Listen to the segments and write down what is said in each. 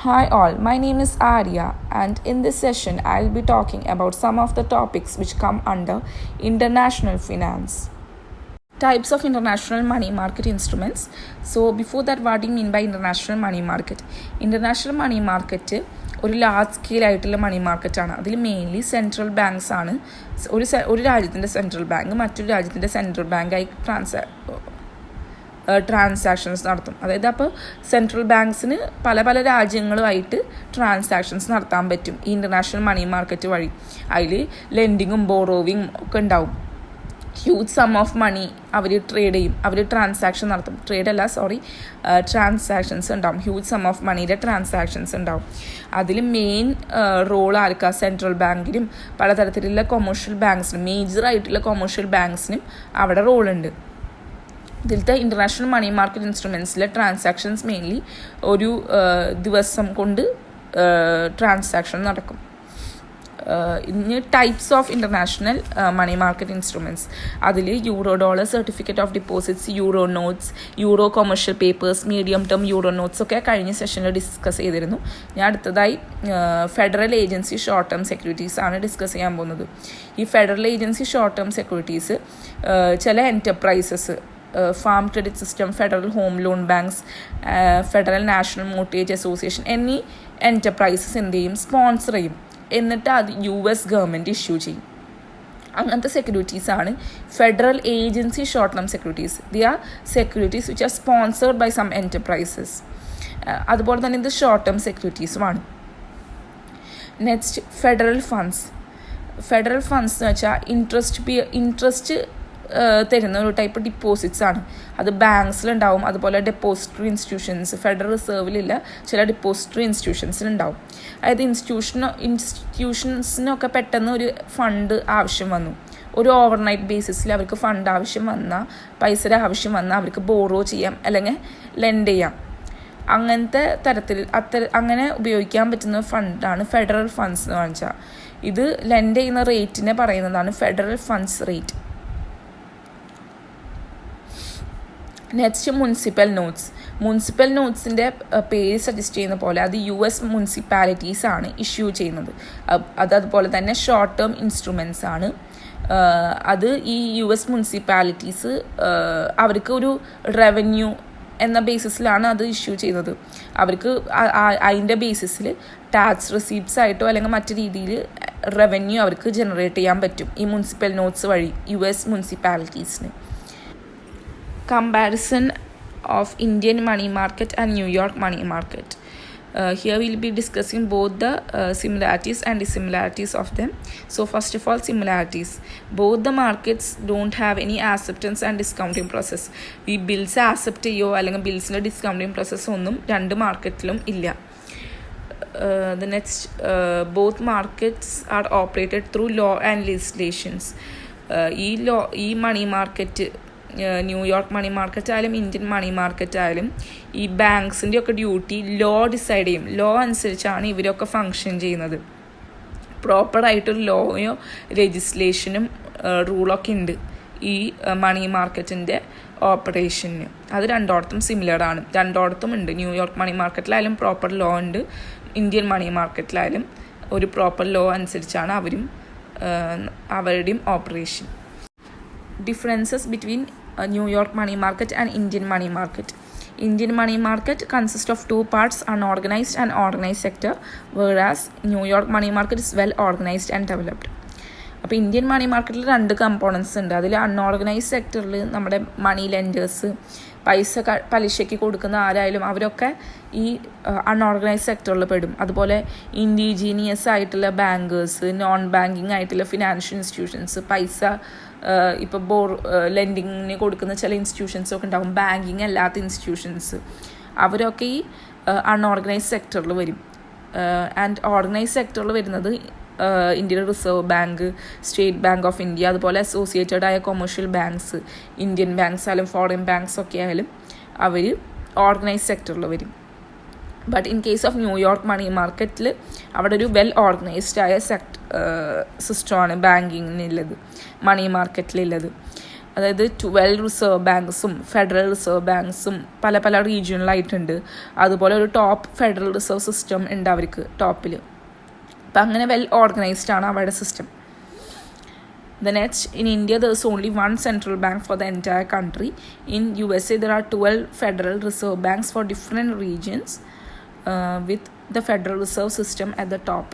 Hi all, my name is Arya, and in this session I'll be talking about some of the topics which come under international finance. Types of international money market instruments. So before that, what do you mean by international money market? International money market ഒരു large scale ആയിട്ടുള്ള മണി മാർക്കറ്റാണ്. അതിൽ mainly central banks ആണ്. ഒരു രാജ്യത്തിൻ്റെ central bank മറ്റൊരു രാജ്യത്തിൻ്റെ central ബാങ്കായി transactions നടത്തും. അതായത് അപ്പോൾ സെൻട്രൽ ബാങ്ക്സിന് പല പല രാജ്യങ്ങളുമായിട്ട് ട്രാൻസാക്ഷൻസ് നടത്താൻ പറ്റും ഈ ഇൻ്റർനാഷണൽ മണി മാർക്കറ്റ് വഴി. അതിൽ ലെൻഡിങ്ങും ബോറോവിങ്ങും ഒക്കെ ഉണ്ടാവും. ഹ്യൂജ് സം ഓഫ് മണി അവർ ട്രേഡ് ചെയ്യും, അവർ ട്രാൻസാക്ഷൻ നടത്തും. ട്രാൻസാക്ഷൻസ് ഉണ്ടാവും. ഹ്യൂജ് സം ഓഫ് മണിയുടെ ട്രാൻസാക്ഷൻസ് ഉണ്ടാവും. അതിൽ മെയിൻ റോൾ ആർക്കാ? സെൻട്രൽ ബാങ്കിനും പലതരത്തിലുള്ള കൊമേഴ്ഷ്യൽ ബാങ്ക്സിനും, മേജറായിട്ടുള്ള കൊമേഴ്ഷ്യൽ ബാങ്ക്സിനും അവിടെ റോളുണ്ട്. ഇതിലത്തെ ഇൻ്റർനാഷണൽ മണി മാർക്കറ്റ് ഇൻസ്ട്രുമെൻറ്റ്സിലെ ട്രാൻസാക്ഷൻസ് മെയിൻലി ഒരു ദിവസം കൊണ്ട് ട്രാൻസാക്ഷൻ നടക്കും. ഇനി types of international money market instruments, അതിൽ euro dollar certificate of deposits, euro notes, euro commercial papers, medium term euro notes ഒക്കെ കഴിഞ്ഞ സെഷനിൽ ഡിസ്കസ് ചെയ്തിരുന്നു. ഞാൻ അടുത്തതായി federal agency short term securities ആണ് ഡിസ്കസ് ചെയ്യാൻ പോകുന്നത്. ഈ federal agency short term securities ചില enterprises, farm credit system, federal home loan banks, federal national mortgage association എന്നീ എൻ്റർപ്രൈസസ് എന്ത് ചെയ്യും? സ്പോൺസർ ചെയ്യും. എന്നിട്ട് അത് US ഗവൺമെൻറ് ഇഷ്യൂ ചെയ്യും. അങ്ങനത്തെ സെക്യൂരിറ്റീസാണ് federal agency short term securities. The are securities which are sponsored by some enterprises. അതുപോലെ തന്നെ ഇത് ഷോർട്ട് ടേം സെക്യൂരിറ്റീസുമാണ്. Next, federal funds. Federal funds എന്ന് വെച്ചാൽ ഇൻട്രസ്റ്റ് തരുന്ന ഒരു ടൈപ്പ് ഡിപ്പോസിറ്റ്സ് ആണ്. അത് ബാങ്ക്സിലുണ്ടാവും. അതുപോലെ ഡെപ്പോസിറ്ററി ഇൻസ്റ്റിറ്റ്യൂഷൻസ്, ഫെഡറൽ റിസർവിലുള്ള ചില ഡെപ്പോസിറ്ററി ഇൻസ്റ്റിറ്റ്യൂഷൻസിലുണ്ടാവും. അതായത് ഇൻസ്റ്റിറ്റ്യൂഷൻസിനൊക്കെ പെട്ടെന്ന് ഒരു ഫണ്ട് ആവശ്യം വന്നു, ഒരു ഓവർനൈറ്റ് ബേസിസിൽ അവർക്ക് ഫണ്ട് ആവശ്യം വന്നാൽ, പൈസയുടെ ആവശ്യം വന്നാൽ അവർക്ക് ബോറോ ചെയ്യാം അല്ലെങ്കിൽ ലെൻഡ് ചെയ്യാം. അങ്ങനത്തെ തരത്തിൽ അങ്ങനെ ഉപയോഗിക്കാൻ പറ്റുന്ന ഫണ്ടാണ് ഫെഡറൽ ഫണ്ട്സ് എന്ന് വെച്ചാൽ. ഇത് ലെൻഡ് ചെയ്യുന്ന റേറ്റിനെ പറയുന്നതാണ് federal funds rate. Next, municipal notes. Municipal നോട്ട്സിൻ്റെ പേര് സജസ്റ്റ് ചെയ്യുന്ന പോലെ അത് US മുനിസിപ്പാലിറ്റീസ് ആണ് ഇഷ്യൂ ചെയ്യുന്നത്. അതുപോലെ തന്നെ ഷോർട്ട് ടേം ഇൻസ്ട്രുമെൻറ്റ്സ് ആണ്. അത് ഈ US മുനിസിപ്പാലിറ്റീസ് അവർക്ക് ഒരു റവന്യൂ എന്ന ബേസിസിലാണ് അത് ഇഷ്യൂ ചെയ്യുന്നത്. അവർക്ക് അതിൻ്റെ ബേസിസിൽ ടാക്സ് റിസീപ്റ്റ്സ് ആയിട്ടോ അല്ലെങ്കിൽ മറ്റു രീതിയിൽ റവന്യൂ അവർക്ക് ജനറേറ്റ് ചെയ്യാൻ പറ്റും ഈ മുനിസിപ്പൽ നോട്ട്സ് വഴി US മുനിസിപ്പാലിറ്റീസിന്. Comparison of Indian money market and New York money market. Here we'll be discussing both the similarities and dissimilarities of them. So first of all, similarities. Both the markets don't have any acceptance and discounting process. ഈ bills accept ചെയ്യോ അല്ലെങ്കിൽ ബിൽസിൻ്റെ discounting process ഒന്നും രണ്ട് മാർക്കറ്റിലും ഇല്ല. The next, both markets are operated through law and legislations. ഈ money market, New York money market ആയാലും Indian money market ആയാലും ഈ ബാങ്ക്സിൻ്റെ ഒക്കെ ഡ്യൂട്ടി ലോ ഡിസൈഡ് ചെയ്യും. ലോ അനുസരിച്ചാണ് ഇവരൊക്കെ ഫങ്ഷൻ ചെയ്യുന്നത്. പ്രോപ്പറായിട്ടൊരു ലോയോ ലെജിസ്ലേഷനും റൂളൊക്കെ ഉണ്ട് ഈ മണി മാർക്കറ്റിൻ്റെ ഓപ്പറേഷന്. അത് രണ്ടോടത്തും സിമിലറാണ്, രണ്ടോടത്തും ഉണ്ട്. ന്യൂയോർക്ക് മണി മാർക്കറ്റിലായാലും പ്രോപ്പർ ലോ ഉണ്ട്, ഇന്ത്യൻ മണി മാർക്കറ്റിലായാലും ഒരു പ്രോപ്പർ ലോ അനുസരിച്ചാണ് അവരുടെയും operation. Differences between New York money market and Indian money market. Indian money market consists of two parts, unorganized and organized sector, whereas New York money market is well organized and developed. അപ്പോൾ Indian money മാർക്കറ്റിൽ രണ്ട് components ഉണ്ട്. അതിൽ unorganised സെക്ടറിൽ നമ്മുടെ മണി lenders, പലിശയ്ക്ക് കൊടുക്കുന്ന ആരായാലും അവരൊക്കെ ഈ അൺഓർഗനൈസ്ഡ് സെക്ടറിൽ പെടും. അതുപോലെ ഇൻഡിജീനിയസ് ആയിട്ടുള്ള ബാങ്കേഴ്സ്, നോൺ ബാങ്കിങ് ആയിട്ടുള്ള ഫിനാൻഷ്യൽ ഇൻസ്റ്റിറ്റ്യൂഷൻസ്, ഇപ്പോൾ ലെൻഡിങ്ങിന് കൊടുക്കുന്ന ചില ഇൻസ്റ്റിറ്റ്യൂഷൻസൊക്കെ ഉണ്ടാകും, ബാങ്കിങ് അല്ലാത്ത ഇൻസ്റ്റിറ്റ്യൂഷൻസ്, അവരൊക്കെ ഈ അൺഓർഗനൈസ്ഡ് സെക്ടറിൽ വരും. ആൻഡ് ഓർഗനൈസ്ഡ് സെക്ടറിൽ വരുന്നത് Indian reserve bank, state bank of India, അതുപോലെ അസോസിയേറ്റഡ് ആയ കൊമേഴ്ഷ്യൽ ബാങ്ക്സ്, ഇന്ത്യൻ ബാങ്ക്സ് ആയാലും ഫോറിൻ ബാങ്ക്സ് ഒക്കെ ആയാലും അവർ ഓർഗനൈസ്ഡ് സെക്ടറിൽ വരും. But in case of New York money മാർക്കറ്റിൽ അവിടെ ഒരു വെൽ ഓർഗനൈസ്ഡ് ആയ സിസ്റ്റമാണ് ബാങ്കിങ്ങിനുള്ളത്, മണി മാർക്കറ്റിലുള്ളത്. അതായത് 12 റിസർവ് ബാങ്ക്സും ഫെഡറൽ റിസർവ് ബാങ്ക്സും പല പല റീജിയണിലായിട്ടുണ്ട്. അതുപോലെ ഒരു ടോപ്പ് ഫെഡറൽ റിസർവ് സിസ്റ്റം ഉണ്ട് അവർക്ക് ടോപ്പിൽ. അപ്പം അങ്ങനെ വെൽ ഓർഗനൈസ്ഡ് ആണ് അവരുടെ system. The next, in India there is only one central bank for the entire country. In USA there are 12 Federal Reserve Banks for different regions with the Federal Reserve System at the top.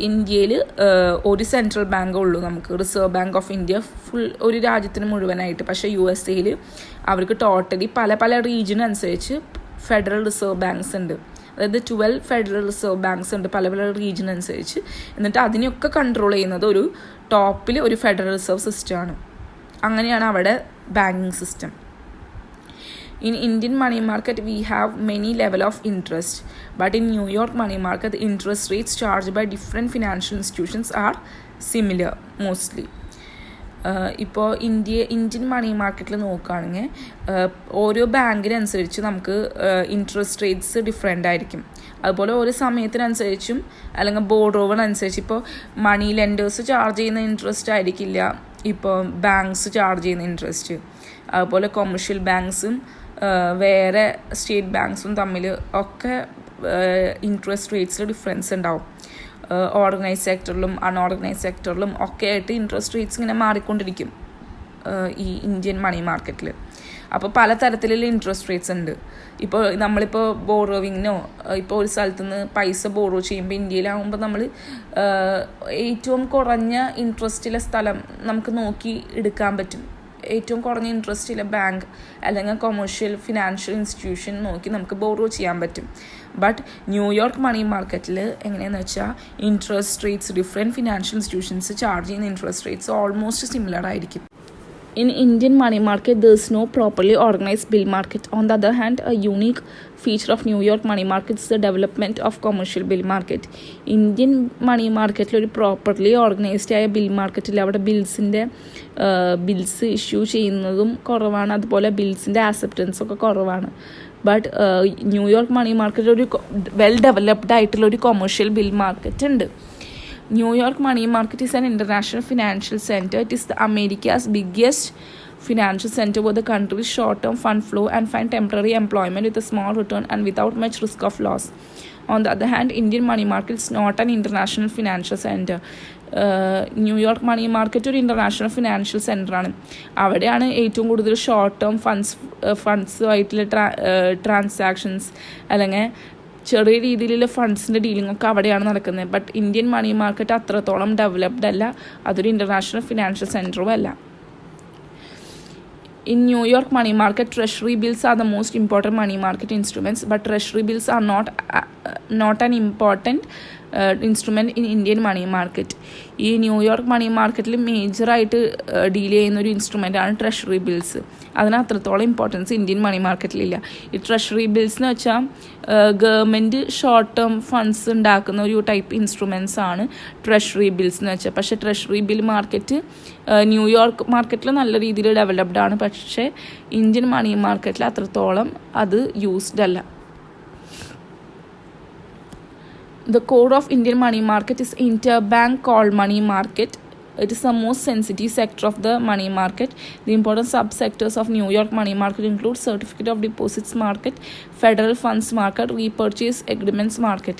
ഇന്ത്യയിൽ ഒരു central ബാങ്കേ ഉള്ളൂ നമുക്ക്, reserve bank of India full ഒരു രാജ്യത്തിന് മുഴുവനായിട്ട്. പക്ഷേ USA അവർക്ക് totally പല പല റീജിയൻ അനുസരിച്ച് ഫെഡറൽ റിസർവ് ബാങ്ക്സ് ഉണ്ട്. അതായത് 12 ഫെഡറൽ റിസർവ് ബാങ്ക്സ് ഉണ്ട് പല പല റീജിയൻ അനുസരിച്ച്. എന്നിട്ട് അതിനെയൊക്കെ കൺട്രോൾ ചെയ്യുന്നത് ഒരു ടോപ്പിൽ ഒരു ഫെഡറൽ റിസർവ് സിസ്റ്റമാണ്. അങ്ങനെയാണ് അവിടെ banking system. In Indian money market, we have many level of interest. But in New York money market, the interest rates charged by different financial institutions are similar mostly. ഇപ്പോൾ Indian money മാർക്കറ്റിൽ നോക്കുകയാണെങ്കിൽ ഓരോ ബാങ്കിനനുസരിച്ച് നമുക്ക് interest rates different ആയിരിക്കും. അതുപോലെ ഓരോ സമയത്തിനനുസരിച്ചും അല്ലെങ്കിൽ ബോർഡോവറിനനുസരിച്ച് ഇപ്പോൾ മണി ലെൻഡേഴ്സ് ചാർജ് ചെയ്യുന്ന ഇൻട്രസ്റ്റ് ആയിരിക്കില്ല ഇപ്പോൾ ബാങ്ക്സ് ചാർജ് ചെയ്യുന്ന ഇൻട്രസ്റ്റ്. അതുപോലെ കൊമേഴ്ഷ്യൽ ബാങ്ക്സും വേറെ സ്റ്റേറ്റ് ബാങ്ക്സും തമ്മിൽ ഒക്കെ ഇൻട്രസ്റ്റ് റേറ്റ്സിൽ ഡിഫറൻസ് ഉണ്ടാവും. ഓർഗനൈസ് സെക്ടറിലും അൺഓർഗനൈസ് സെക്ടറിലും ഒക്കെ ആയിട്ട് ഇൻട്രസ്റ്റ് റേറ്റ്സ് ഇങ്ങനെ മാറിക്കൊണ്ടിരിക്കും ഈ ഇന്ത്യൻ മണി മാർക്കറ്റിൽ. അപ്പോൾ പല തരത്തിലുള്ള ഇൻട്രസ്റ്റ് റേറ്റ്സ് ഉണ്ട്. ഇപ്പോൾ നമ്മളിപ്പോൾ ബോറോവിങ്ങിനോ ഇപ്പോൾ ഒരു സ്ഥലത്തു നിന്ന് പൈസ ബോറോ ചെയ്യുമ്പോൾ ഇന്ത്യയിലാകുമ്പോൾ നമ്മൾ ഏറ്റവും കുറഞ്ഞ ഇൻട്രസ്റ്റിലെ സ്ഥലം നമുക്ക് നോക്കി എടുക്കാൻ പറ്റും. ഏറ്റവും കുറഞ്ഞ ഇൻട്രസ്റ്റിലെ ബാങ്ക് അല്ലെങ്കിൽ കൊമേഴ്ഷ്യൽ ഫിനാൻഷ്യൽ ഇൻസ്റ്റിറ്റ്യൂഷൻ നോക്കി നമുക്ക് ബോറോ ചെയ്യാൻ പറ്റും. ബട്ട് ന്യൂയോർക്ക് മണി മാർക്കറ്റിൽ എങ്ങനെയാണെന്ന് വെച്ചാൽ interest rates different financial institutions charge ചെയ്യുന്ന ഇൻട്രസ്റ്റ് റേറ്റ്സ് ഓൾമോസ്റ്റ് സിമിലർ ആയിരിക്കും. In Indian money market, there is no properly organized bill market. On the other hand, a unique feature of New York money market is the development of commercial bill market. Indian money market ഒരു properly organised ആയ bill മാർക്കറ്റിൽ അവിടെ bills issue ചെയ്യുന്നതും കുറവാണ്. അതുപോലെ ബിൽസിൻ്റെ acceptance ഒക്കെ കുറവാണ്. But New York money market ഒരു വെൽ ഡെവലപ്ഡ് ആയിട്ടുള്ള ഒരു കൊമേഴ്ഷ്യൽ ബിൽ മാർക്കറ്റ് ഉണ്ട്. New York money market is an international financial center. It is America's biggest financial center where the country's short-term fund flow and find temporary employment with a small return and without much risk of loss. On the other hand, Indian money market is not an international financial center. New York money market ഒരു international financial സെൻ്ററാണ്. അവിടെയാണ് ഏറ്റവും കൂടുതൽ short term ഫണ്ട്സുമായിട്ടുള്ള transactions അല്ലെങ്കിൽ ചെറിയ രീതിയിലുള്ള ഫണ്ട്സിൻ്റെ dealing ഒക്കെ അവിടെയാണ് നടക്കുന്നത്. ബട്ട് ഇന്ത്യൻ മണി മാർക്കറ്റ് അത്രത്തോളം ഡെവലപ്ഡ് അല്ല, അതൊരു ഇൻ്റർനാഷണൽ ഫിനാൻഷ്യൽ സെൻറ്ററും അല്ല. In New York money market, treasury bills are the most important money market instruments, but treasury bills are not an important instrument in Indian money market. ഈ New York money മാർക്കറ്റിൽ മേജറായിട്ട് deal ചെയ്യുന്ന ഒരു ഇൻസ്ട്രുമെൻ്റാണ് treasury bills. അതിന് അത്രത്തോളം importance Indian money മാർക്കറ്റിലില്ല. ഈ treasury bills എന്ന് വെച്ചാൽ ഗവൺമെൻറ് ഷോർട്ട് ടേം ഫണ്ട്സ് ഉണ്ടാക്കുന്ന ഒരു ടൈപ്പ് ഇൻസ്ട്രുമെൻറ്റ്സ് ആണ് ട്രഷറി ബിൽസ് എന്ന് വെച്ചാൽ. പക്ഷേ ട്രഷറി ബിൽ മാർക്കറ്റ് ന്യൂയോർക്ക് മാർക്കറ്റിൽ നല്ല രീതിയിൽ ഡെവലപ്ഡ് ആണ്. പക്ഷേ ഇന്ത്യൻ മണി മാർക്കറ്റിൽ അത്രത്തോളം അത് യൂസ്ഡ് അല്ല. The core of Indian money market is interbank call money market. It is the most sensitive sector of the money market. The important subsectors of New York money market include certificate of deposits market, federal funds market, repurchase agreements market.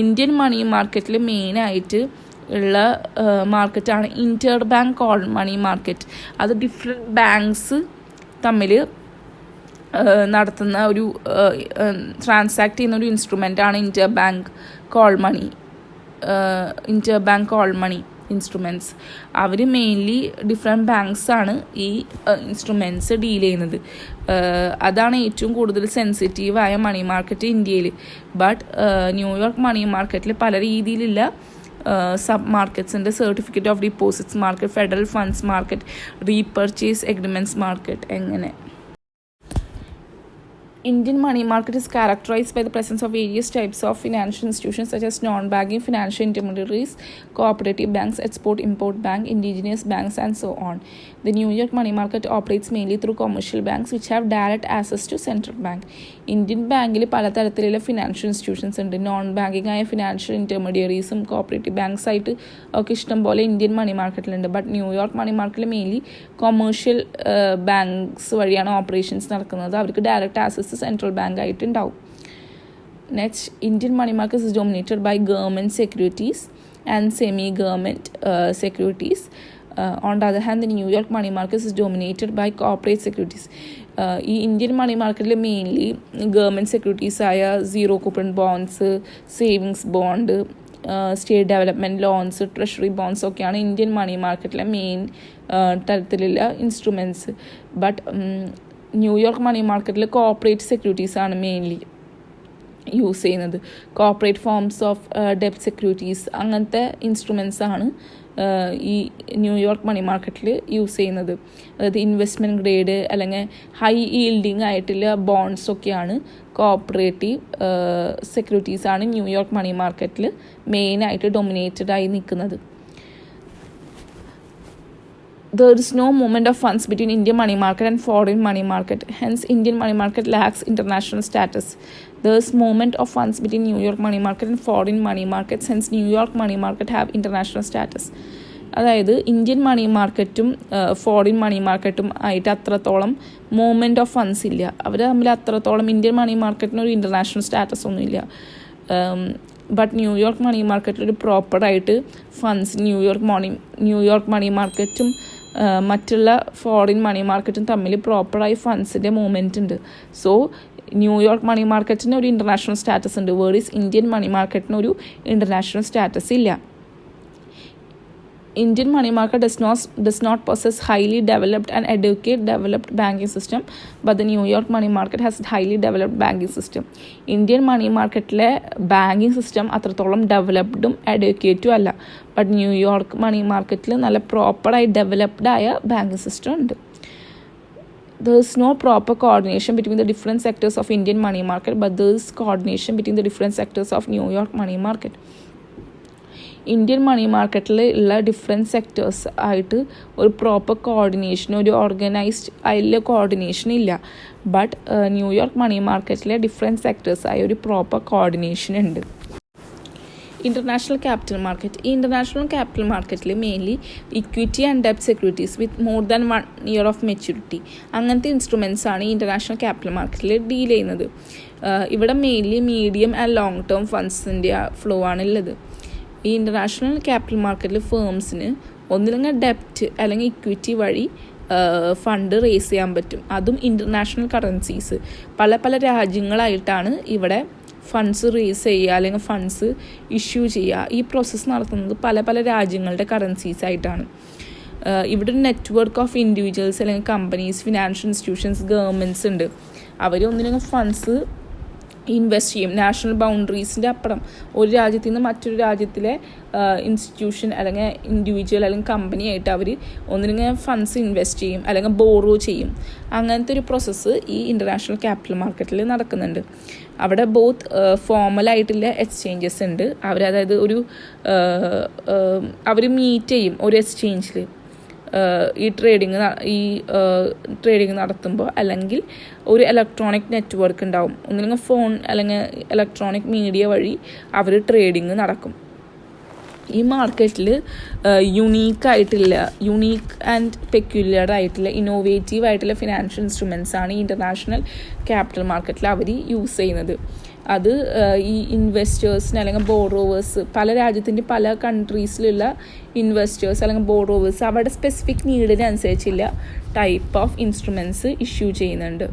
Indian money market le main ആയിട്ട് ഉള്ള മാർക്കറ്റാണ് interbank call money market. അത് different banks തമ്മിൽ നടത്തുന്ന ഒരു transact ചെയ്യുന്ന ഒരു ഇൻസ്ട്രുമെൻ്റാണ് ഇന്റർബാങ്ക് കോൾ മണി ഇൻസ്ട്രുമെൻറ്റ്സ്. അവർ മെയിൻലി ഡിഫറെൻറ്റ് ബാങ്ക്സാണ് ഈ ഇൻസ്ട്രുമെൻറ്റ്സ് ഡീൽ ചെയ്യുന്നത്. അതാണ് ഏറ്റവും കൂടുതൽ സെൻസിറ്റീവായ മണി മാർക്കറ്റ് ഇന്ത്യയിൽ. ബട്ട് ന്യൂയോർക്ക് മണി മാർക്കറ്റിൽ പല രീതിയിലുള്ള സബ് മാർക്കറ്റ്സിൻ്റെ certificate of deposits market, federal funds market, repurchase agreements market. എങ്ങനെ Indian money market is characterized by the presence of various types of financial institutions such as non-banking financial intermediaries, cooperative banks, export-import bank, indigenous banks, and so on. The New York money market operates mainly through commercial banks which have direct access to central bank. Indian ബാങ്കിൽ പലതരത്തിലുള്ള financial institutions ഉണ്ട്. Non banking ആയ financial ഇൻ്റർമീഡിയറീസും cooperative banks ആയിട്ട് ഒക്കെ ഇഷ്ടംപോലെ Indian money മാർക്കറ്റിലുണ്ട്. But New York money മാർക്കറ്റിൽ മെയിൻലി കൊമേഴ്ഷ്യൽ ബാങ്ക്സ് വഴിയാണ് ഓപ്പറേഷൻസ് നടക്കുന്നത്. അവർക്ക് ഡയറക്റ്റ് ആക്സസ് സെൻട്രൽ ബാങ്ക് ആയിട്ട് ഉണ്ടാവും. Next, Indian money market is dominated by government securities and semi government securities. On the other hand, the New York money market is dominated by corporate securities. ഈ Indian money മാർക്കറ്റിൽ mainly government securities ആയ zero coupon bonds, savings bond, state development loans, treasury bonds ഒക്കെയാണ് Indian money മാർക്കറ്റിലെ main തരത്തിലുള്ള instruments. But New York money മാർക്കറ്റിൽ corporate securities ആണ് mainly use ചെയ്യുന്നത്. Corporate forms of ഡെപ്റ്റ് securities അങ്ങനത്തെ ഇൻസ്ട്രുമെൻറ്റ്സ് ആണ് ഈ ന്യൂയോർക്ക് മണി മാർക്കറ്റിൽ യൂസ് ചെയ്യുന്നത്. അതായത് ഇൻവെസ്റ്റ്മെൻറ്റ് ഗ്രേഡ് അല്ലെങ്കിൽ ഹൈ ഈൽഡിങ് ആയിട്ടുള്ള ബോണ്ട്സ് ഒക്കെയാണ് കോപ്പറേറ്റീവ് സെക്യൂരിറ്റീസാണ് ന്യൂയോർക്ക് മണി മാർക്കറ്റിൽ മെയിനായിട്ട് ഡൊമിനേറ്റഡ് ആയി നിൽക്കുന്നത്. There is no movement of funds between Indian money market and foreign money market. Hence, Indian money market lacks international status. There is movement of funds between New York money market and foreign money markets. Hence, New York money market have international status. അതായത് Indian money മാർക്കറ്റും foreign money മാർക്കറ്റും ആയിട്ട് അത്രത്തോളം movement of funds ഇല്ല. അവർ തമ്മിൽ അത്രത്തോളം Indian money മാർക്കറ്റിന് ഒരു international status ഒന്നുമില്ല. ബട്ട് ന്യൂയോർക്ക് മണി മാർക്കറ്റിൽ ഒരു പ്രോപ്പറായിട്ട് ഫണ്ട്സ് ന്യൂയോർക്ക് മണി മാർക്കറ്റും മറ്റുള്ള ഫോറിൻ മണി മാർക്കറ്റും തമ്മിൽ പ്രോപ്പറായി ഫണ്ട്സിൻ്റെ മൂവ്മെൻറ്റ് ഉണ്ട്. സോ ന്യൂയോർക്ക് മണി മാർക്കറ്റിന് ഒരു ഇൻ്റർനാഷണൽ സ്റ്റാറ്റസ് ഉണ്ട്. വേർഡീസ് ഇന്ത്യൻ മണി മാർക്കറ്റിന് ഒരു ഇൻ്റർനാഷണൽ സ്റ്റാറ്റസ് ഇല്ല. Indian money market does not possess highly developed and adequate developed banking system, but the New York money market has highly developed banking system. Indian money marketലെ banking system അത്രത്തോളം ഡെവലപ്ഡും അഡ്വക്കേറ്റും അല്ല. But New York money മാർക്കറ്റിൽ നല്ല പ്രോപ്പറായി developed ആയ banking system ഉണ്ട്. There is no proper coordination between the different sectors of Indian money market, but there is coordination between the different sectors of New York money market. Indian money മാർക്കറ്റിൽ ഉള്ള different sectors ആയിട്ട് ഒരു proper coordination, ഒരു organised അതിൽ coordination ഇല്ല. But New York money മാർക്കറ്റിലെ different sectors ആയ ഒരു പ്രോപ്പർ കോർഡിനേഷൻ ഉണ്ട്. International capital market. ഈ ഇൻ്റർനാഷണൽ ക്യാപിറ്റൽ മാർക്കറ്റിൽ മെയിൻലി ഇക്വിറ്റി ആൻഡ് ഡെപ്റ്റ് securities with more than 1 year of maturity അങ്ങനത്തെ ഇൻസ്ട്രുമെൻറ്റ്സ് ആണ് ഈ ഇൻ്റർനാഷണൽ ക്യാപിറ്റൽ മാർക്കറ്റിൽ ഡീൽ ചെയ്യുന്നത്. ഇവിടെ mainly medium and long term ഫണ്ട്സിൻ്റെ ഫ്ലോ ആണുള്ളത്. ഈ ഇൻ്റർനാഷണൽ ക്യാപിറ്റൽ മാർക്കറ്റിൽ ഫേംസിന് ഒന്നില്ലെങ്കിൽ ഡെപ്റ്റ് അല്ലെങ്കിൽ ഇക്വിറ്റി വഴി ഫണ്ട് റേസ് ചെയ്യാൻ പറ്റും. അതും ഇൻ്റർനാഷണൽ കറൻസീസ് പല പല രാജ്യങ്ങളായിട്ടാണ് ഇവിടെ ഫണ്ട്സ് റേസ് ചെയ്യുക അല്ലെങ്കിൽ ഫണ്ട്സ് ഇഷ്യൂ ചെയ്യുക. ഈ പ്രോസസ്സ് നടത്തുന്നത് പല പല രാജ്യങ്ങളുടെ കറൻസീസ് ആയിട്ടാണ്. ഇവിടെ ഒരു നെറ്റ്വർക്ക് ഓഫ് ഇൻഡിവിജ്വൽസ് അല്ലെങ്കിൽ കമ്പനീസ്, ഫിനാൻഷ്യൽ ഇൻസ്റ്റിറ്റ്യൂഷൻസ്, ഗവൺമെൻറ്റ്സ് ഉണ്ട്. അവർ ഒന്നില്ലെങ്കിൽ ഫണ്ട്സ് ഇൻവെസ്റ്റ് ചെയ്യും. നാഷണൽ ബൗണ്ടറീസിൻ്റെ അപ്പുറം ഒരു രാജ്യത്തു നിന്ന് മറ്റൊരു രാജ്യത്തിലെ ഇൻസ്റ്റിറ്റ്യൂഷൻ അല്ലെങ്കിൽ ഇൻഡിവിജ്വൽ അല്ലെങ്കിൽ കമ്പനി ആയിട്ട് അവർ ഒന്നില്ലെങ്കിൽ ഫണ്ട്സ് ഇൻവെസ്റ്റ് ചെയ്യും അല്ലെങ്കിൽ ബോറോ ചെയ്യും. അങ്ങനത്തെ ഒരു പ്രോസസ്സ് ഈ ഇൻ്റർനാഷണൽ ക്യാപിറ്റൽ മാർക്കറ്റിൽ നടക്കുന്നുണ്ട്. അവിടെ ബോത്ത് ഫോർമലായിട്ടുള്ള എക്സ്ചേഞ്ചസ് ഉണ്ട്. അതായത് അവർ മീറ്റ് ചെയ്യും ഒരു എക്സ്ചേഞ്ചിൽ ഈ ട്രേഡിങ് നടത്തുമ്പോൾ. അല്ലെങ്കിൽ ഒരു ഇലക്ട്രോണിക് നെറ്റ്വർക്ക് ഉണ്ടാവും. ഒന്നില്ലെങ്കിൽ ഫോൺ അല്ലെങ്കിൽ ഇലക്ട്രോണിക് മീഡിയ വഴി അവർ ട്രേഡിങ് നടക്കും. ഈ മാർക്കറ്റിൽ യുണീക്ക് ആൻഡ് പെക്യുലർ ആയിട്ടുള്ള ഇന്നോവേറ്റീവ് ആയിട്ടുള്ള ഫിനാൻഷ്യൽ ഇൻസ്ട്രുമെൻറ്റ്സ് ആണ് ഇൻ്റർനാഷണൽ ക്യാപിറ്റൽ മാർക്കറ്റിൽ അവർ യൂസ് ചെയ്യുന്നത്. അത് ഈ ഇൻവെസ്റ്റേഴ്സിന് അല്ലെങ്കിൽ ബോറോവേഴ്സ്, പല രാജ്യത്തിൻ്റെ പല കൺട്രീസിലുള്ള ഇൻവെസ്റ്റേഴ്സ് അല്ലെങ്കിൽ ബോറോവേഴ്സ് അവരുടെ സ്പെസിഫിക് നീഡിനനുസരിച്ചുള്ള ടൈപ്പ് ഓഫ് ഇൻസ്ട്രുമെൻറ്റ്സ് ഇഷ്യൂ ചെയ്യുന്നുണ്ട്.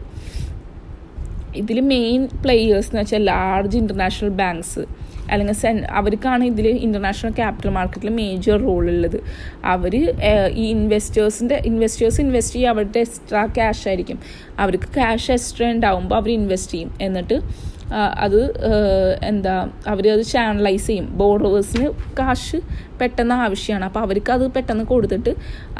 ഇതിൽ മെയിൻ പ്ലേയേഴ്സ് എന്ന് വെച്ചാൽ ലാർജ് ഇൻ്റർനാഷണൽ ബാങ്ക്സ് അല്ലെങ്കിൽ അവർക്കാണ് ഇതിൽ ഇൻ്റർനാഷണൽ ക്യാപിറ്റൽ മാർക്കറ്റിൽ മേജർ റോൾ ഉള്ളത്. അവർ ഈ ഇൻവെസ്റ്റേഴ്സ് ഇൻവെസ്റ്റ് ചെയ്യുക അവരുടെ എക്സ്ട്രാ ക്യാഷ് ആയിരിക്കും. അവർക്ക് ക്യാഷ് എക്സ്ട്രാ ഉണ്ടാകുമ്പോൾ അവർ ഇൻവെസ്റ്റ് ചെയ്യും. എന്നിട്ട് അത് അവരത് ചാനലൈസ് ചെയ്യും. ബോറോവേഴ്സിന് കാശ് പെട്ടെന്ന് ആവശ്യമാണ്, അപ്പോൾ അവർക്ക് അത് പെട്ടെന്ന് കൊടുത്തിട്ട്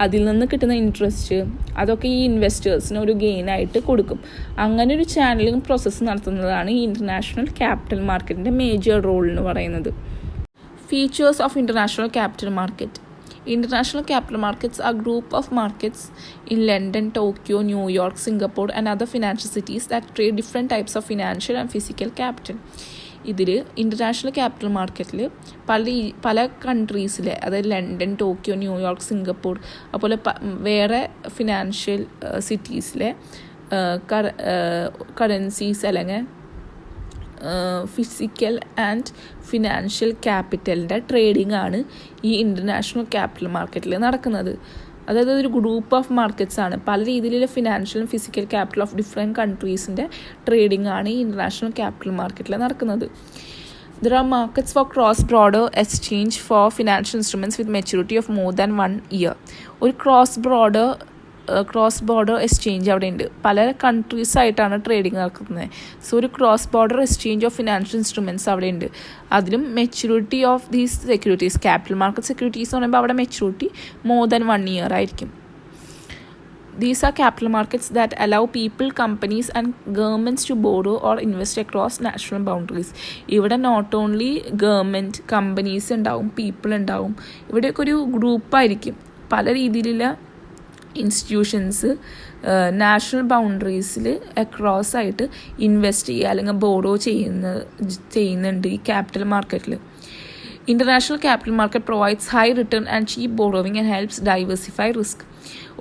അതിൽ നിന്ന് കിട്ടുന്ന ഇൻട്രസ്റ്റ് അതൊക്കെ ഈ ഇൻവെസ്റ്റേഴ്സിന് ഒരു ഗെയിനായിട്ട് കൊടുക്കും. അങ്ങനെ ഒരു ചാനലിംഗ് പ്രോസസ്സ് നടത്തുന്നതാണ് ഈ ഇൻ്റർനാഷണൽ ക്യാപിറ്റൽ മാർക്കറ്റിൻ്റെ മേജർ റോൾ എന്ന് പറയുന്നത്. Features of international capital market. International capital markets are a group of markets in London, Tokyo, New York, Singapore and other financial cities that trade different types of financial and physical capital. ഇതിൽ international capital മാർക്കറ്റിൽ പല കൺട്രീസിലെ, അതായത് London, Tokyo, New York, Singapore, അതുപോലെ വേറെ financial സിറ്റീസിലെ currencies അല്ലെങ്കിൽ physical and financial ക്യാപിറ്റലിൻ്റെ trading ആണ് ഈ international capital മാർക്കറ്റിൽ നടക്കുന്നത്. അതായത് ഒരു ഗ്രൂപ്പ് ഓഫ് മാർക്കറ്റ്സ് ആണ്. പല രീതിയിലുള്ള financial and physical capital of different കൺട്രീസിൻ്റെ ട്രേഡിംഗ് ആണ് ഈ ഇൻ്റർനാഷണൽ ക്യാപിറ്റൽ മാർക്കറ്റിൽ നടക്കുന്നത്. There are markets for cross-border exchange for financial instruments with maturity of more than 1 year. ഒരു ക്രോസ് ബോർഡർ എക്സ്ചേഞ്ച് അവിടെ ഉണ്ട്. പല കൺട്രീസായിട്ടാണ് ട്രേഡിങ് നടക്കുന്നത്. സോ ഒരു cross border exchange of financial instruments അവിടെ ഉണ്ട്. അതിലും maturity of these securities, capital market securities എന്ന് പറയുമ്പോൾ അവിടെ മെച്യൂരിറ്റി മോർ ദാൻ 1 year ആയിരിക്കും. These are capital markets that allow people, companies and governments to borrow or invest across national boundaries. ഇവിടെ not only government, companies ഉണ്ടാവും, people ഉണ്ടാവും. ഇവിടെയൊക്കെ ഒരു ഗ്രൂപ്പായിരിക്കും. പല രീതിയിലുള്ള ഇൻസ്റ്റിറ്റ്യൂഷൻസ് നാഷണൽ ബൗണ്ടറീസിൽ അക്രോസ് ആയിട്ട് ഇൻവെസ്റ്റ് ചെയ്യുക അല്ലെങ്കിൽ ബോറോ ചെയ്യുന്നുണ്ട് ഈ ക്യാപിറ്റൽ മാർക്കറ്റിൽ. International capital market provides high return and cheap borrowing and helps diversify risk.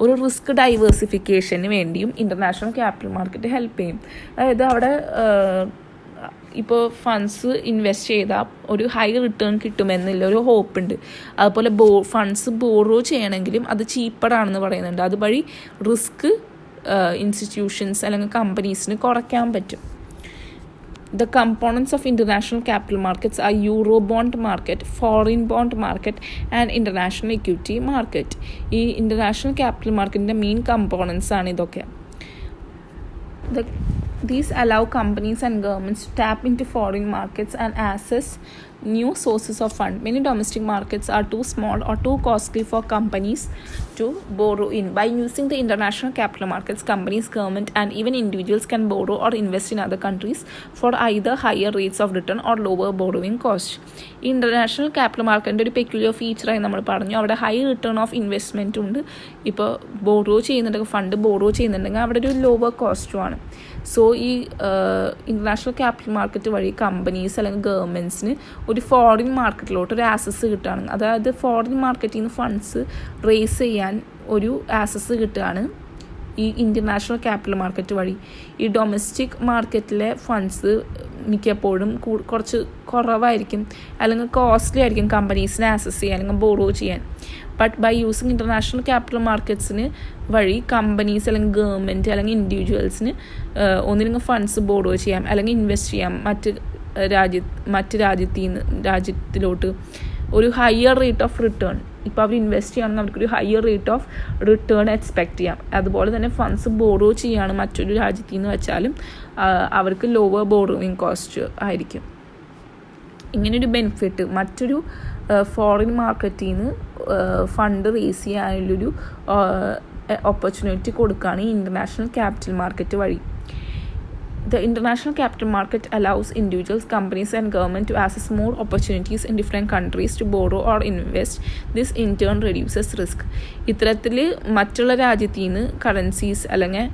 ഒരു റിസ്ക് ഡൈവേഴ്സിഫിക്കേഷന് വേണ്ടിയും ഇൻ്റർനാഷണൽ ക്യാപിറ്റൽ മാർക്കറ്റ് ഹെൽപ്പ് ചെയ്യും. അതായത് അവിടെ ഇപ്പോൾ ഫണ്ട്സ് ഇൻവെസ്റ്റ് ചെയ്താൽ ഒരു ഹൈ റിട്ടേൺ കിട്ടുമെന്നുള്ള ഒരു ഹോപ്പ് ഉണ്ട്. അതുപോലെ ഫണ്ട്സ് ബോറോ ചെയ്യണമെങ്കിലും അത് ചീപ്പറാണെന്ന് പറയുന്നുണ്ട്. അതുവഴി റിസ്ക് ഇൻസ്റ്റിറ്റ്യൂഷൻസ് അല്ലെങ്കിൽ കമ്പനീസിന് കുറയ്ക്കാൻ പറ്റും. The components of international capital markets are Eurobond market, foreign bond market and international equity market. ഈ international capital marketൻ്റെ മെയിൻ കമ്പോണൻസ് ആണ് ഇതൊക്കെ. These allow companies and governments to tap into foreign markets and access new sources of fund. Many domestic markets are too small or too costly for companies to borrow in. By using the international capital markets, companies, government and even individuals can borrow or invest in other countries for either higher rates of return or lower borrowing cost. International capital market ഒരു peculiar ഫീച്ചറായി നമ്മൾ പറഞ്ഞു. അവിടെ high return of ഇൻവെസ്റ്റ്മെൻറ്റും ഉണ്ട്. ഇപ്പോൾ fund borrow ചെയ്യുന്നുണ്ടെങ്കിൽ അവിടെ ഒരു lower കോസ്റ്റും ആണ്. സോ ഈ ഇൻ്റർനാഷണൽ ക്യാപിറ്റൽ മാർക്കറ്റ് വഴി കമ്പനീസ് അല്ലെങ്കിൽ ഗവൺമെൻറ്റ്സിന് ഒരു ഫോറിൻ മാർക്കറ്റിലോട്ട് ഒരു ആക്സസ് കിട്ടുകയാണ്. അതായത് ഫോറിൻ മാർക്കറ്റിൽ നിന്ന് ഫണ്ട്സ് റേസ് ചെയ്യാൻ ഒരു ആക്സസ് കിട്ടുകയാണ് ഈ ഇൻ്റർനാഷണൽ ക്യാപിറ്റൽ മാർക്കറ്റ് വഴി. ഈ ഡൊമസ്റ്റിക് മാർക്കറ്റിലെ ഫണ്ട്സ് മിക്കപ്പോഴും കുറച്ച് കുറവായിരിക്കും അല്ലെങ്കിൽ കോസ്റ്റ്ലി ആയിരിക്കും കമ്പനീസിനെ ആക്സസ് ചെയ്യാൻ അല്ലെങ്കിൽ ബോറോ ചെയ്യാൻ. But by using international capital മാർക്കറ്റ്സിന് വഴി കമ്പനീസ് അല്ലെങ്കിൽ ഗവൺമെൻറ് അല്ലെങ്കിൽ ഇൻഡിവിജ്വൽസിന് ഒന്നില്ലെങ്കിൽ ഫണ്ട്സ് ബോറോ ചെയ്യാം അല്ലെങ്കിൽ ഇൻവെസ്റ്റ് ചെയ്യാം മറ്റ് രാജ്യത്തിലോട്ട് ഒരു ഹയർ റേറ്റ് ഓഫ് റിട്ടേൺ. ഇപ്പോൾ അവർ ഇൻവെസ്റ്റ് ചെയ്യുകയാണെങ്കിൽ അവർക്കൊരു higher rate of return expect ചെയ്യാം. അതുപോലെ തന്നെ ഫണ്ട്സ് ബോറോ ചെയ്യുകയാണ് മറ്റൊരു രാജ്യത്തിൽ നിന്ന് വെച്ചാലും അവർക്ക് ലോവർ ബോറോയിങ് കോസ്റ്റ് ആയിരിക്കും. ഇങ്ങനൊരു ബെനിഫിറ്റ് മറ്റൊരു ഫോറിൻ മാർക്കറ്റിൽ നിന്ന് ഫണ്ട് റേസ് ചെയ്യാനുള്ളൊരു ഓപ്പർച്യൂണിറ്റി കൊടുക്കുകയാണ് ഈ ഇൻ്റർനാഷണൽ ക്യാപിറ്റൽ മാർക്കറ്റ് വഴി. The international capital market allows individuals, companies and government to access more opportunities in different countries to borrow or invest. This in turn reduces risk. ഇത്തരത്തിൽ മറ്റുള്ള രാജ്യത്തിൽ നിന്ന് currencies അല്ലെങ്കിൽ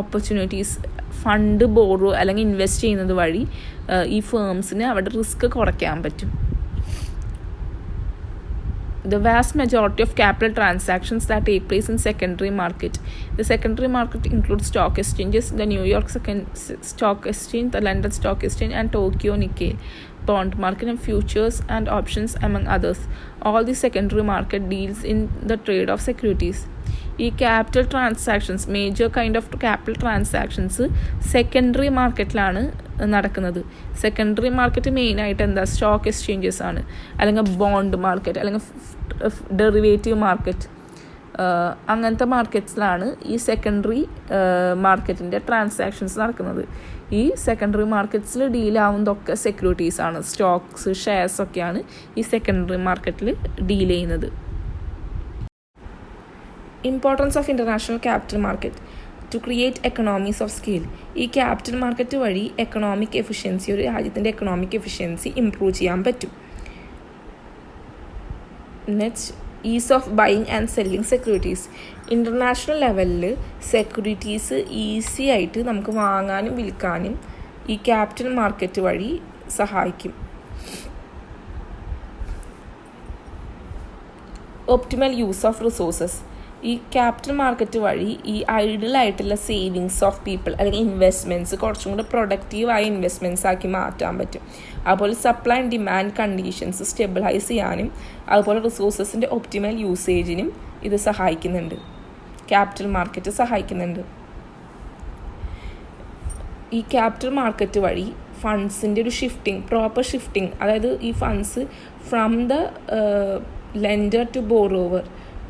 opportunities fund borrow അല്ലെങ്കിൽ invest ചെയ്യുന്നത് വഴി ഈ ഫേംസിന് അവരുടെ റിസ്ക് കുറയ്ക്കാൻ പറ്റും. The vast majority of capital transactions that take place in secondary market. The secondary market includes stock exchanges, the New York Stock Exchange, the London Stock Exchange and Tokyo Nikkei bond market and futures and options among others. All the secondary market deals in the trade of securities. ഈ capital transactions major kind of capital transactions secondary മാർക്കറ്റിലാണ് നടക്കുന്നത്. Secondary market മെയിനായിട്ട് എന്താ stock exchanges ആണ്, അല്ലെങ്കിൽ bond market അല്ലെങ്കിൽ derivative market, അങ്ങനത്തെ മാർക്കറ്റ്സിലാണ് ഈ സെക്കൻഡറി മാർക്കറ്റിൻ്റെ ട്രാൻസാക്ഷൻസ് നടക്കുന്നത്. ഈ സെക്കൻഡറി മാർക്കറ്റ്സിൽ ഡീലാവുന്നതൊക്കെ സെക്യൂരിറ്റീസാണ്, സ്റ്റോക്സ്, ഷെയർസ് ഒക്കെയാണ് ഈ സെക്കൻഡറി മാർക്കറ്റിൽ ഡീൽ ചെയ്യുന്നത്. Importance of international capital market to create economies of scale. ഈ ക്യാപിറ്റൽ മാർക്കറ്റ് വഴി എക്കണോമിക് എഫിഷ്യൻസി, ഒരു രാജ്യത്തിൻ്റെ എക്കണോമിക് എഫിഷ്യൻസി ഇംപ്രൂവ് ചെയ്യാൻ പറ്റും. Next, is of buying and selling securities. International ലെവലിൽ സെക്യൂരിറ്റീസ് ഈസി ആയിട്ട് നമുക്ക് വാങ്ങാനും വിൽക്കാനും ഈ ക്യാപിറ്റൽ മാർക്കറ്റ് വഴി സഹായിക്കും. Optimal use of resources. ഈ ക്യാപിറ്റൽ മാർക്കറ്റ് വഴി ഈ ഐഡിയലായിട്ടുള്ള സേവിങ്സ് ഓഫ് പീപ്പിൾ അല്ലെങ്കിൽ ഇൻവെസ്റ്റ്മെൻറ്റ്സ് കുറച്ചും കൂടെ പ്രൊഡക്റ്റീവായ ഇൻവെസ്റ്റ്മെൻറ്റ്സ് ആക്കി മാറ്റാൻ പറ്റും. അതുപോലെ supply and demand conditions stabilise ചെയ്യാനും അതുപോലെ റിസോഴ്സസിൻ്റെ ഒപ്റ്റിമൽ യൂസേജിനും ഇത് സഹായിക്കുന്നുണ്ട്, ക്യാപിറ്റൽ മാർക്കറ്റ് സഹായിക്കുന്നുണ്ട്. ഈ ക്യാപിറ്റൽ മാർക്കറ്റ് വഴി ഫണ്ട്സിൻ്റെ ഒരു പ്രോപ്പർ ഷിഫ്റ്റിംഗ്, അതായത് ഈ funds from the lender to borrower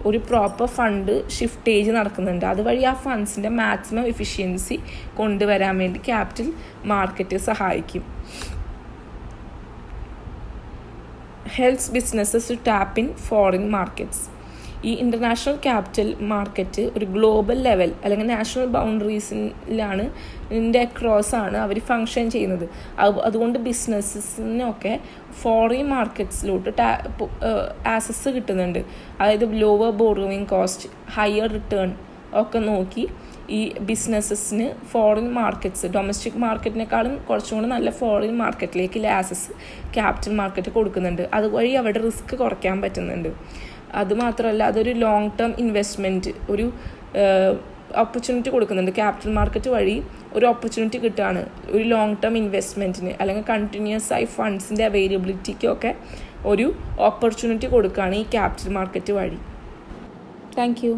ഒരു പ്രോപ്പർ ഫണ്ട് ഷിഫ്റ്റേജ് നടക്കുന്നുണ്ട്. അതുവഴി ആ ഫണ്ട്സിൻ്റെ മാക്സിമം എഫിഷ്യൻസി കൊണ്ടുവരാൻ വേണ്ടി ക്യാപിറ്റൽ മാർക്കറ്റ് സഹായിക്കും. Helps businesses to tap in foreign markets. ഈ ഇൻ്റർനാഷണൽ ക്യാപിറ്റൽ മാർക്കറ്റ് ഒരു ഗ്ലോബൽ ലെവൽ അല്ലെങ്കിൽ നാഷണൽ ബൗണ്ടറീസിലാണ് അക്രോസാണ് അവർ ഫങ്ഷൻ ചെയ്യുന്നത്. അതുകൊണ്ട് ബിസിനസ്സിനൊക്കെ ഫോറിൻ മാർക്കറ്റ്സിലോട്ട് ആക്സസ് കിട്ടുന്നുണ്ട്. അതായത് lower borrowing cost, higher return ഒക്കെ നോക്കി ഈ ബിസിനസ്സിന് ഫോറിൻ മാർക്കറ്റ്സ്, ഡൊമസ്റ്റിക് മാർക്കറ്റിനേക്കാളും കുറച്ചും കൂടി നല്ല ഫോറിൻ മാർക്കറ്റിലേക്ക് ആക്സസ് ക്യാപിറ്റൽ മാർക്കറ്റ് കൊടുക്കുന്നുണ്ട്. അതുവഴി അവരുടെ റിസ്ക് കുറയ്ക്കാൻ പറ്റുന്നുണ്ട്. അതുമാത്രമല്ല, അതൊരു ലോങ് ടേം ഇൻവെസ്റ്റ്മെൻറ്റ്, ഒരു ഓപ്പർച്യൂണിറ്റി കൊടുക്കുന്നുണ്ട്. ക്യാപിറ്റൽ മാർക്കറ്റ് വഴി ഒരു ഓപ്പർച്യൂണിറ്റി കിട്ടുകയാണ് ഒരു ലോങ് ടേം ഇൻവെസ്റ്റ്മെൻറ്റിന് അല്ലെങ്കിൽ കണ്ടിന്യൂസ് ആയി ഫണ്ട്സിൻ്റെ അവൈലബിലിറ്റിക്കൊക്കെ ഒരു ഓപ്പർച്യൂണിറ്റി കൊടുക്കുകയാണ് ഈ ക്യാപിറ്റൽ മാർക്കറ്റ് വഴി. Thank you.